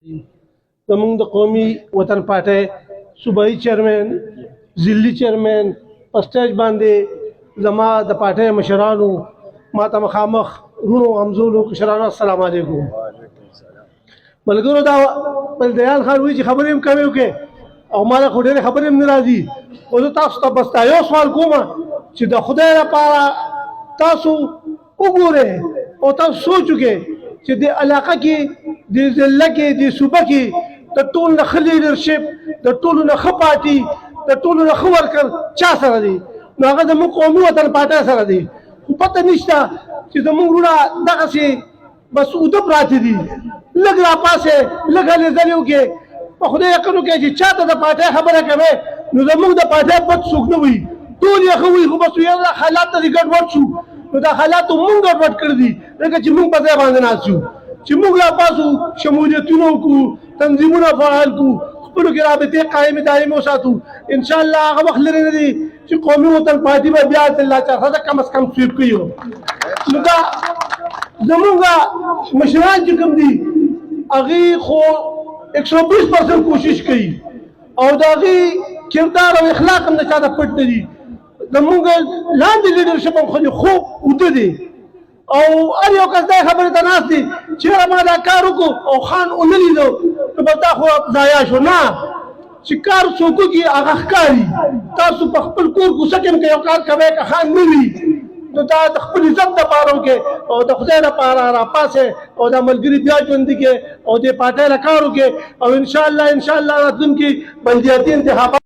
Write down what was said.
زمونږ د قومي وطن پارټۍ صوبایي چیرمن ضلعي چیرمن په سټیج باندې زما د پارټۍ مشرانو ما ته مخامخ رونو همزولو کشرانو السلام علیکم ملګرو دا بلدیال خان وایي چې خبرې هم کمې وکړې او ما له خو ډېرې خبرې هم نه راځي خو زه تاسو ته بس دا یو سوال کوم چې د خدای لپاره تاسو وګورئ او تاسو سوچ وکړئ چې د علاقه کې د ضلع کې د صوبه کې د ټولو نه ښه لیډرشپ د ټولو نه ښه پارټي د ټولو نه ښه ورکر چا سره دی نو هغه زموږ قومي وطن پارټۍ سره دی خو پته نشته چې زموږ وروڼه دغسې بس اوده پراته دي لږ راپاسې لږ هلې ځلې وکړې په خدای یقین وکړئ چې چا ته د پارټۍ خبره کوې نو زموږ د پارټۍ بد څوک نه وي ټول یې ښه وي خو بس یاره حالات ته دې ګډوډ شو نو دا حالاتو مونږ ګډوډ کړي دي لکه چې مونږ په ځای باندې ناست یو چې مونږ راپاسو شمولیتونه وکړو تنظیمونه فعال کړو خپلو کې رابطې قایمې دایمې وساتو انشاءالله هغه وخت لرې نه دی چې قومي وطن پارټي به بیا الله چا کم از کم سویپ کوي نو دا زمونږ مشران چې کوم دي هغې خو 120% کوشش کوي او د هغې کردار او اخلاق هم د چا ته پټ نه دي زمونږ لاندې لیډرشپ هم خو اوده دی او هر یو کس دا خبرې ته ناست دی چېرې ما دا کار وکړو او خان ونه لیدو نو بس دا خو ضایع شو نه چې کار څوک وکړي هغه ښکاري تاسو په خپل کور کوڅه کې هم که یو کار کوئ که خان نه وي نو دا د خپل عزت دپاره وکړئ او د خدای لپاره راپاسئ او دا ملګري بیا ژوندي کړئ او دې پارټۍ له کار وکړئ او انشاءالله راتلونکي بلدیاتي انتخابات